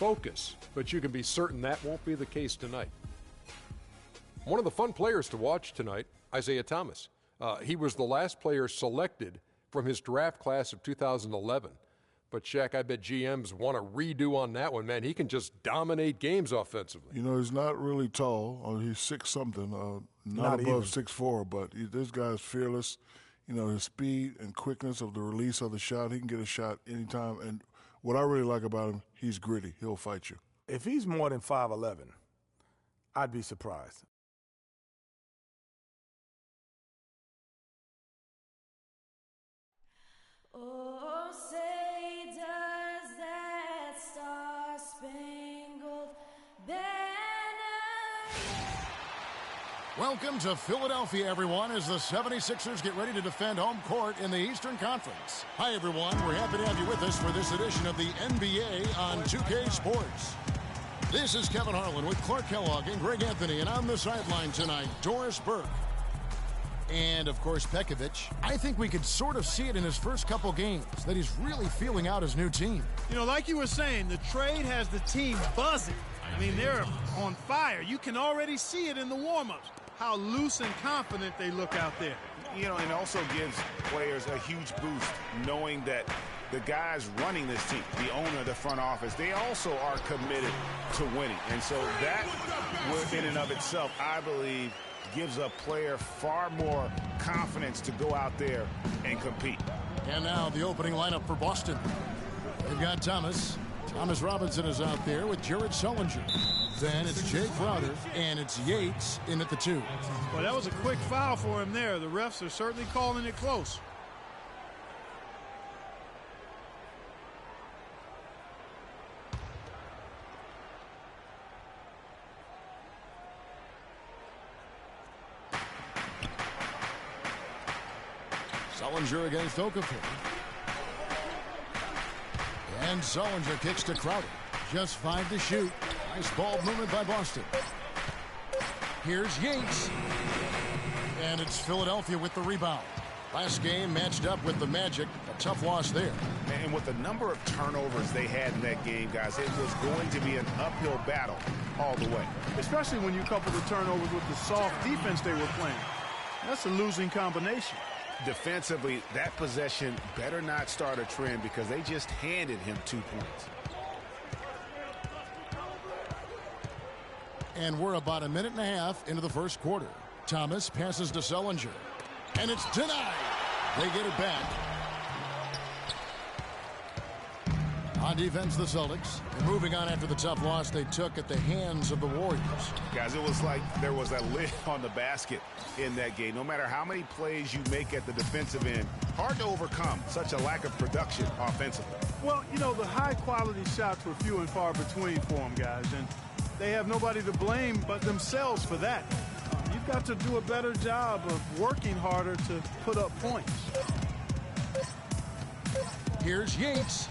focus, but you can be certain that won't be the case tonight. One of the fun players to watch tonight, Isaiah Thomas. He was the last player selected from his draft class of 2011. But, Shaq, I bet GMs want a redo on that one, man. He can just dominate games offensively. You know, he's not really tall. He's 6-something, not above 6'4", but this guy's fearless. You know, his speed and quickness of the release of the shot, he can get a shot anytime. And what I really like about him, he's gritty. He'll fight you. If he's more than 5'11", I'd be surprised. Oh, say does that star-spangled banner. Welcome to Philadelphia, everyone, as the 76ers get ready to defend home court in the Eastern Conference. Hi, everyone. We're happy to have you with us for this edition of the NBA on 2K Sports. This is Kevin Harlan with Clark Kellogg and Greg Anthony, and on the sideline tonight, Doris Burke. And, of course, Pekovic. I think we could sort of see it in his first couple games, that he's really feeling out his new team. You know, like you were saying, the trade has the team buzzing. I mean, they're on fire. You can already see it in the warm-ups, how loose and confident they look out there. You know, and also gives players a huge boost knowing that the guys running this team, the owner, the front office, they also are committed to winning. And so that, in and of itself, I believe, gives a player far more confidence to go out there and compete. And now the opening lineup for Boston. They've got Thomas. Thomas Robinson is out there with Jared Sullinger. Then it's Jay Crowder, and it's Yates in at the 2. Well, that was a quick foul for him there. The refs are certainly calling it close. Sullinger against Okafor. And Sullinger kicks to Crowder. Just 5 to shoot. Nice ball movement by Boston. Here's Yates. And it's Philadelphia with the rebound. Last game matched up with the Magic. A tough loss there. And with the number of turnovers they had in that game, guys, it was going to be an uphill battle all the way. Especially when you couple the turnovers with the soft defense they were playing. That's a losing combination. Defensively, that possession better not start a trend because they just handed him 2 points. And we're about a minute and a half into the first quarter. Thomas passes to Sullinger. And it's denied. They get it back. On defense, the Celtics. And moving on after the tough loss they took at the hands of the Warriors. Guys, it was like there was a lid on the basket in that game. No matter how many plays you make at the defensive end, hard to overcome such a lack of production offensively. Well, you know, the high-quality shots were few and far between for them, guys, and they have nobody to blame but themselves for that. You've got to do a better job of working harder to put up points. Here's Yates.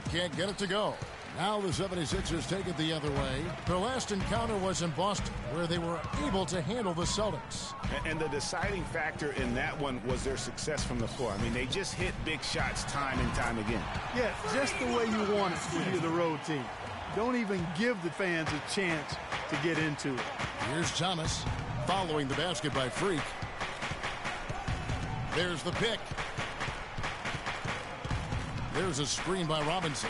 Can't get it to go. Now the 76ers take it the other way. Their last encounter was in Boston, where they were able to handle the Celtics. And the deciding factor in that one was their success from the floor. I mean, they just hit big shots time and time again. Yeah, just the way you want it when you're the road team. Don't even give the fans a chance to get into it. Here's Thomas following the basket by Freak. There's the pick. There's a screen by Robinson.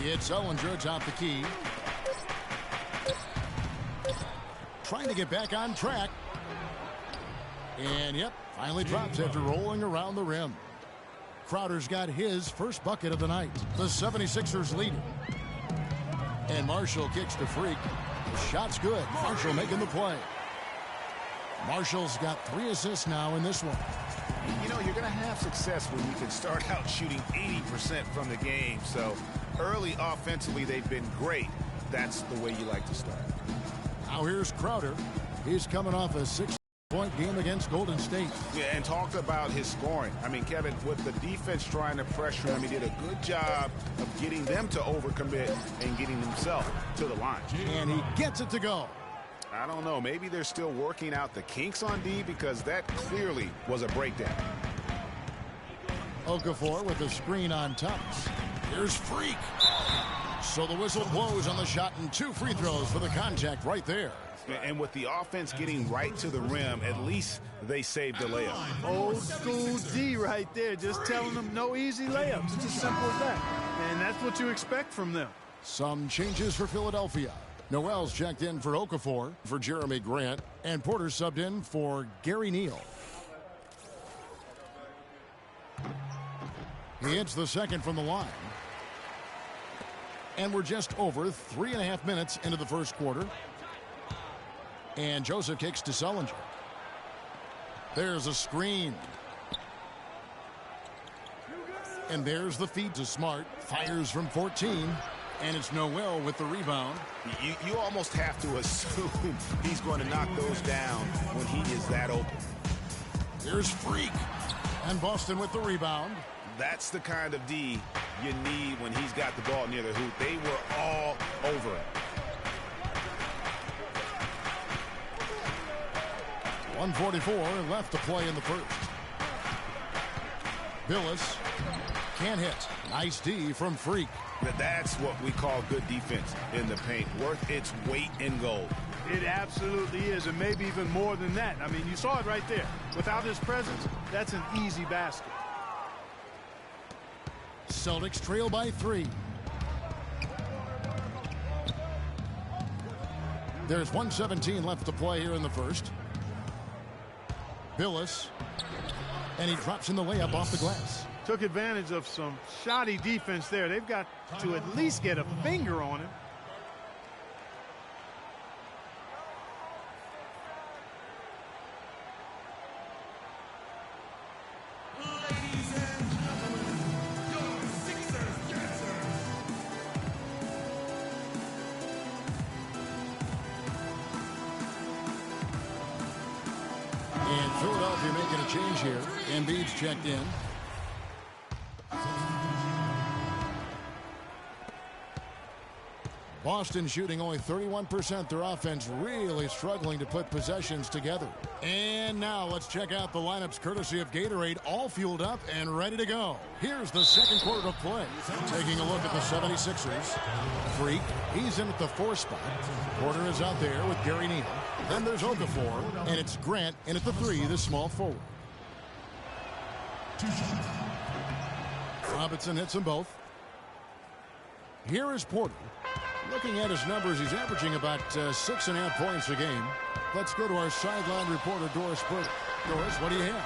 It's Sullinger atop the key. Trying to get back on track. And, yep, finally drops after rolling around the rim. Crowder's got his first bucket of the night. The 76ers leading. And Marshall kicks to Freak. The shot's good. Marshall making the play. Marshall's got 3 assists now in this one. You know, you're going to have success when you can start out shooting 80% from the game. So early offensively, they've been great. That's the way you like to start. Now here's Crowder. He's coming off a 6-point game against Golden State. Yeah, and talked about his scoring. I mean, Kevin, with the defense trying to pressure him, he did a good job of getting them to overcommit and getting himself to the line. And he gets it to go. I don't know. Maybe they're still working out the kinks on D because that clearly was a breakdown. Okafor with a screen on Thomas. Here's Freak. So the whistle blows on the shot and 2 free throws for the contact right there. And with the offense getting right to the rim, at least they saved the layup. Old school D right there, just telling them no easy layups. It's as simple as that. And that's what you expect from them. Some changes for Philadelphia. Noel's checked in for Okafor for Jeremy Grant, and Porter subbed in for Gary Neal. He hits the second from the line. And we're just over 3.5 minutes into the first quarter. And Joseph kicks to Sullinger. There's a screen. And there's the feed to Smart. Fires from 14. And it's Noel with the rebound. You almost have to assume he's going to knock those down when he is that open. Here's Freak. And Boston with the rebound. That's the kind of D you need when he's got the ball near the hoop. They were all over it. 1:44 left to play in the first. Billis can't hit. Nice D from Freak. That's what we call good defense in the paint. Worth its weight in gold. It absolutely is, and maybe even more than that. I mean, you saw it right there. Without his presence, that's an easy basket. Celtics trail by 3. There's 1:17 left to play here in the first. Billis, and he drops in the layup off the glass. Took advantage of some shoddy defense there. They've got to at least get a finger on him. And Philadelphia making a change here. Embiid's checked in. Boston shooting only 31%. Their offense really struggling to put possessions together. And now let's check out the lineups courtesy of Gatorade, all fueled up and ready to go. Here's the second quarter of play. Taking a look at the 76ers. Freak, he's in at the 4 spot. Porter is out there with Gary Neal. Then there's Okafor, and it's Grant in at the 3, the small forward. Robinson hits them both. Here is Porter. Looking at his numbers, he's averaging about 6.5 points a game. Let's go to our sideline reporter, Doris Burke. Doris, what do you have?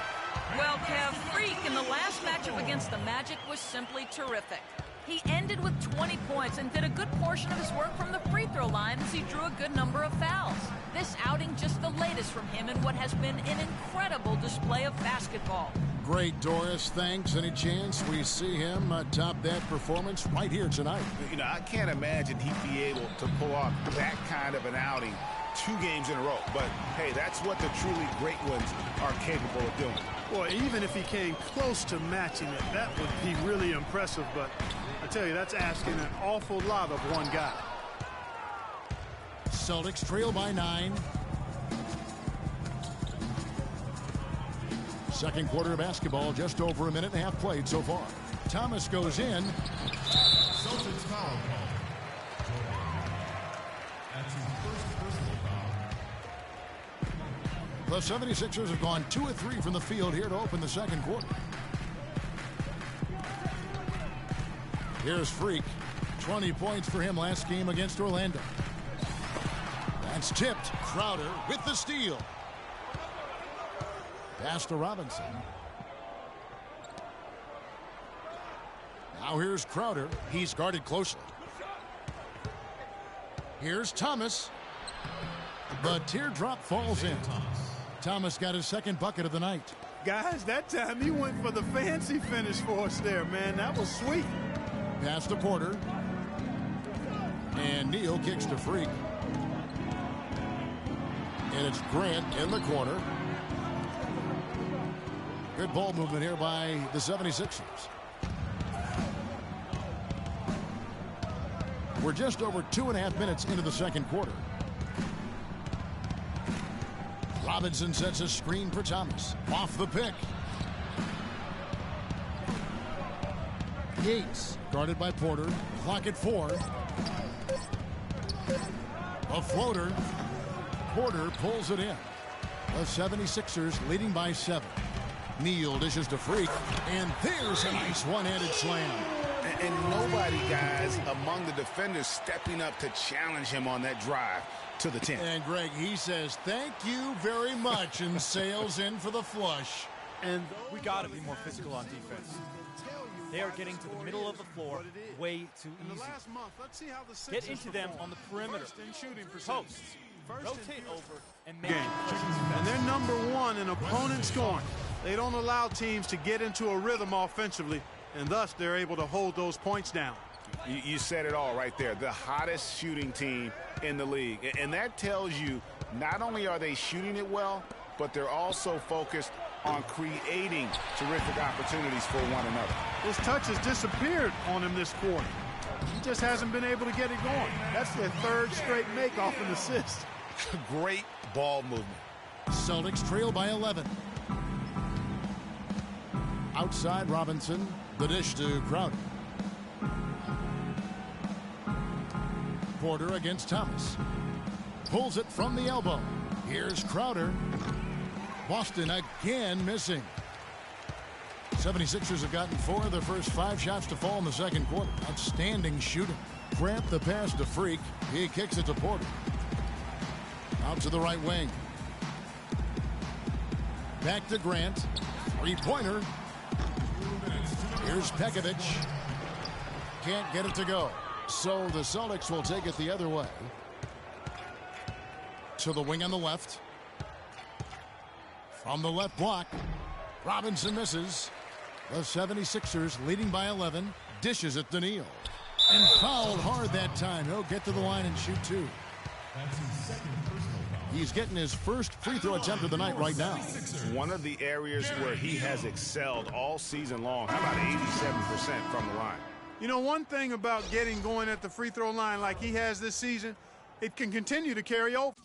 Well, Kev, Freak in the last matchup against the Magic was simply terrific. He ended with 20 points and did a good portion of his work from the free throw line as he drew a good number of fouls. This outing just the latest from him in what has been an incredible display of basketball. Great, Doris. Thanks. Any chance we see him top that performance right here tonight? You know, I can't imagine he'd be able to pull off that kind of an outing 2 games in a row. But, hey, that's what the truly great ones are capable of doing. Well, even if he came close to matching it, that would be really impressive. But I tell you, that's asking an awful lot of one guy. Celtics trail by 9. Second quarter of basketball, just over 1.5 minutes played so far. Thomas goes in. Celtics foul call. That's his first personal foul. The 76ers have gone 2 of 3 from the field here to open the second quarter. Here's Freak. 20 points for him last game against Orlando. That's tipped. Crowder with the steal. Pass to Robinson. Now here's Crowder. He's guarded closely. Here's Thomas. The teardrop falls in. Thomas got his second bucket of the night. Guys, that time he went for the fancy finish for us there, man. That was sweet. Pass to Porter. And Neal kicks to Freak. And it's Grant in the corner. Good ball movement here by the 76ers. We're just over 2.5 minutes into the second quarter. Robinson sets a screen for Thomas. Off the pick. Yates, guarded by Porter. Clock at 4. A floater. Porter pulls it in. The 76ers leading by 7. Neal dishes to Freak, and there's a nice one-handed slam. And nobody, guys, among the defenders stepping up to challenge him on that drive to the 10. And Greg, he says, thank you very much, and sails in for the flush. And we got to be more physical on defense. They are getting to the middle of the floor way too easy. Get into them on the perimeter. Posts. Rotate over and make it. And they're number 1 in opponent scoring. They don't allow teams to get into a rhythm offensively, and thus they're able to hold those points down. You said it all right there. The hottest shooting team in the league. And that tells you not only are they shooting it well, but they're also focused on creating terrific opportunities for one another. His touch has disappeared on him this quarter. He just hasn't been able to get it going. That's their 3rd straight make off an assist. Great ball movement. Celtics trail by 11. Outside Robinson. The dish to Crowder. Porter against Thomas. Pulls it from the elbow. Here's Crowder. Boston again missing. 76ers have gotten 4 of their first 5 shots to fall in the second quarter. Outstanding shooting. Cramp the pass to Freak. He kicks it to Porter. Out to the right wing. Back to Grant. 3-pointer. Here's Pekovic. Can't get it to go. So the Celtics will take it the other way. To the wing on the left. From the left block. Robinson misses. The 76ers leading by 11. Dishes it to Neal. And fouled hard that time. He'll get to the line and shoot 2. That's his second personal foul. He's getting his first free throw attempt of the night right now. One of the areas where he has excelled all season long. How about 87% from the line? You know, one thing about getting going at the free throw line like he has this season, it can continue to carry over.